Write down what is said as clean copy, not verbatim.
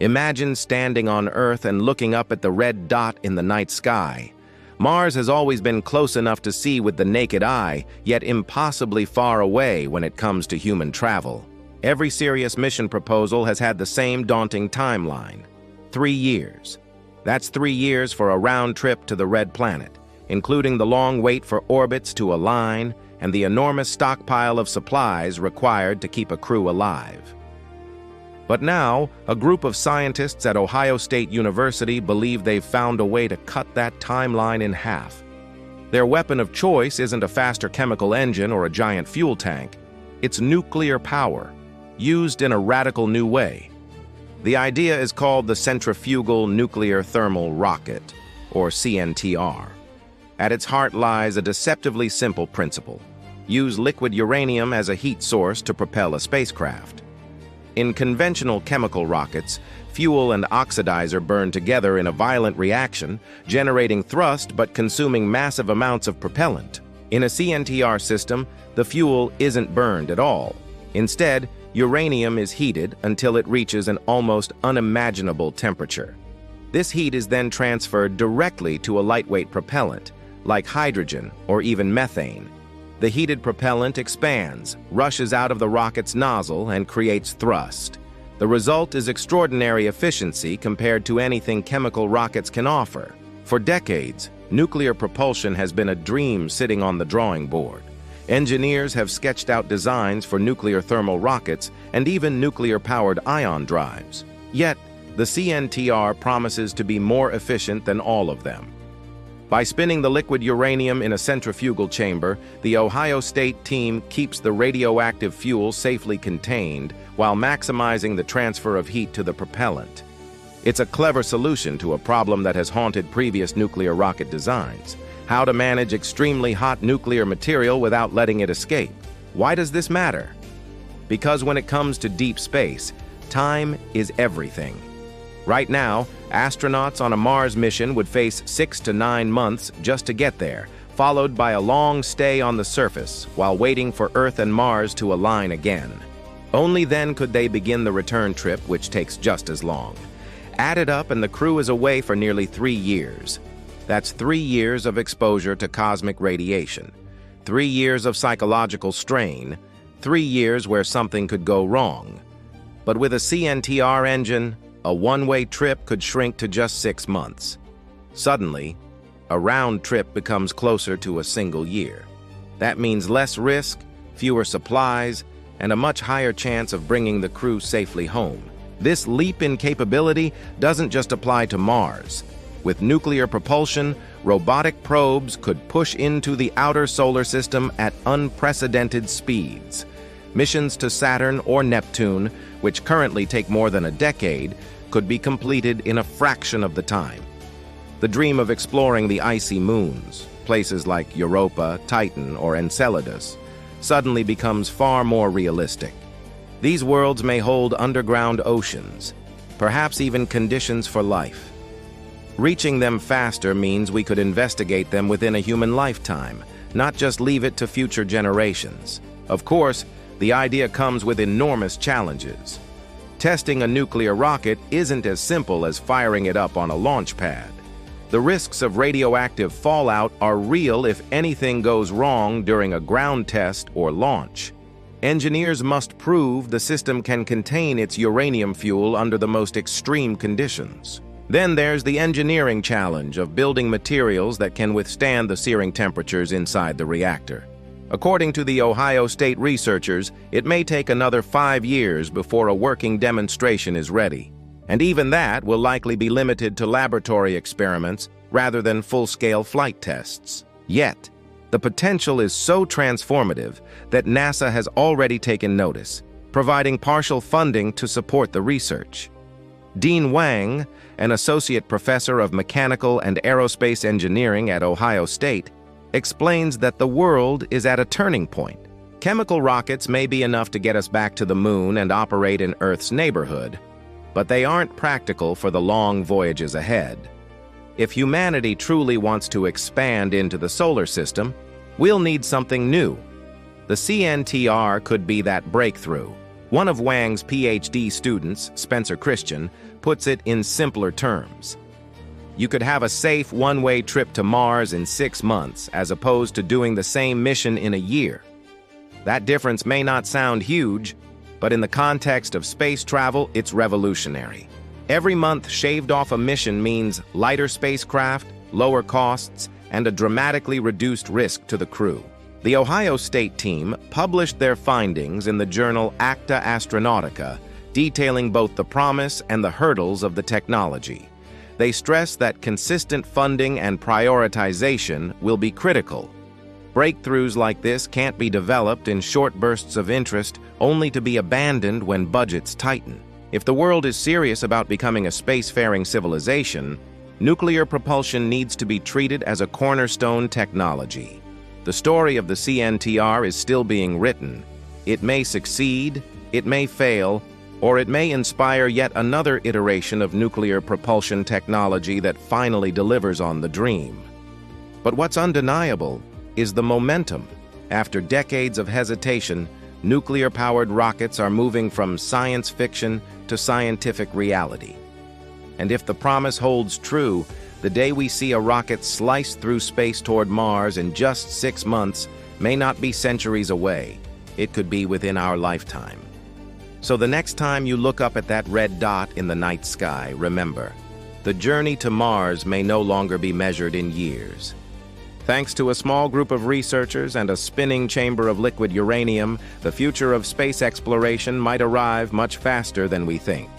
Imagine standing on Earth and looking up at the red dot in the night sky. Mars has always been close enough to see with the naked eye, yet impossibly far away when it comes to human travel. Every serious mission proposal has had the same daunting timeline: 3 years. That's 3 years for a round trip to the red planet, including the long wait for orbits to align and the enormous stockpile of supplies required to keep a crew alive. But now, a group of scientists at Ohio State University believe they've found a way to cut that timeline in half. Their weapon of choice isn't a faster chemical engine or a giant fuel tank. It's nuclear power, used in a radical new way. The idea is called the Centrifugal Nuclear Thermal Rocket, or CNTR. At its heart lies a deceptively simple principle: use liquid uranium as a heat source to propel a spacecraft. In conventional chemical rockets, fuel and oxidizer burn together in a violent reaction, generating thrust but consuming massive amounts of propellant. In a CNTR system, the fuel isn't burned at all. Instead, uranium is heated until it reaches an almost unimaginable temperature. This heat is then transferred directly to a lightweight propellant, like hydrogen or even methane. The heated propellant expands, rushes out of the rocket's nozzle, and creates thrust. The result is extraordinary efficiency compared to anything chemical rockets can offer. For decades, nuclear propulsion has been a dream sitting on the drawing board. Engineers have sketched out designs for nuclear thermal rockets and even nuclear-powered ion drives. Yet, the CNTR promises to be more efficient than all of them. By spinning the liquid uranium in a centrifugal chamber, the Ohio State team keeps the radioactive fuel safely contained while maximizing the transfer of heat to the propellant. It's a clever solution to a problem that has haunted previous nuclear rocket designs: how to manage extremely hot nuclear material without letting it escape. Why does this matter? Because when it comes to deep space, time is everything. Right now, astronauts on a Mars mission would face 6 to 9 months just to get there, followed by a long stay on the surface while waiting for Earth and Mars to align again. Only then could they begin the return trip, which takes just as long. Add it up and the crew is away for nearly 3 years. That's 3 years of exposure to cosmic radiation, 3 years of psychological strain, 3 years where something could go wrong. But with a CNTR engine, a one-way trip could shrink to just 6 months. Suddenly, a round trip becomes closer to a single year. That means less risk, fewer supplies, and a much higher chance of bringing the crew safely home. This leap in capability doesn't just apply to Mars. With nuclear propulsion, robotic probes could push into the outer solar system at unprecedented speeds. Missions to Saturn or Neptune, which currently take more than a decade, could be completed in a fraction of the time. The dream of exploring the icy moons, places like Europa, Titan, or Enceladus, suddenly becomes far more realistic. These worlds may hold underground oceans, perhaps even conditions for life. Reaching them faster means we could investigate them within a human lifetime, not just leave it to future generations. Of course, the idea comes with enormous challenges. Testing a nuclear rocket isn't as simple as firing it up on a launch pad. The risks of radioactive fallout are real if anything goes wrong during a ground test or launch. Engineers must prove the system can contain its uranium fuel under the most extreme conditions. Then there's the engineering challenge of building materials that can withstand the searing temperatures inside the reactor. According to the Ohio State researchers, it may take another 5 years before a working demonstration is ready. And even that will likely be limited to laboratory experiments rather than full-scale flight tests. Yet, the potential is so transformative that NASA has already taken notice, providing partial funding to support the research. Dean Wang, an associate professor of mechanical and aerospace engineering at Ohio State, explains that the world is at a turning point. Chemical rockets may be enough to get us back to the moon and operate in Earth's neighborhood, but they aren't practical for the long voyages ahead. If humanity truly wants to expand into the solar system, we'll need something new. The CNTR could be that breakthrough, One of Wang's PhD students, Spencer Christian, puts it in simpler terms. You could have a safe one-way trip to Mars in 6 months as opposed to doing the same mission in a year. That difference may not sound huge, but in the context of space travel, it's revolutionary. Every month shaved off a mission means lighter spacecraft, lower costs, and a dramatically reduced risk to the crew. The Ohio State team published their findings in the journal Acta Astronautica, detailing both the promise and the hurdles of the technology. They stress that consistent funding and prioritization will be critical. Breakthroughs like this can't be developed in short bursts of interest, only to be abandoned when budgets tighten. If the world is serious about becoming a spacefaring civilization, nuclear propulsion needs to be treated as a cornerstone technology. The story of the CNTR is still being written. It may succeed, it may fail, or it may inspire yet another iteration of nuclear propulsion technology that finally delivers on the dream. But what's undeniable is the momentum. After decades of hesitation, nuclear-powered rockets are moving from science fiction to scientific reality. And if the promise holds true, the day we see a rocket slice through space toward Mars in just 6 months may not be centuries away. It could be within our lifetime. So the next time you look up at that red dot in the night sky, remember, the journey to Mars may no longer be measured in years. Thanks to a small group of researchers and a spinning chamber of liquid uranium, the future of space exploration might arrive much faster than we think.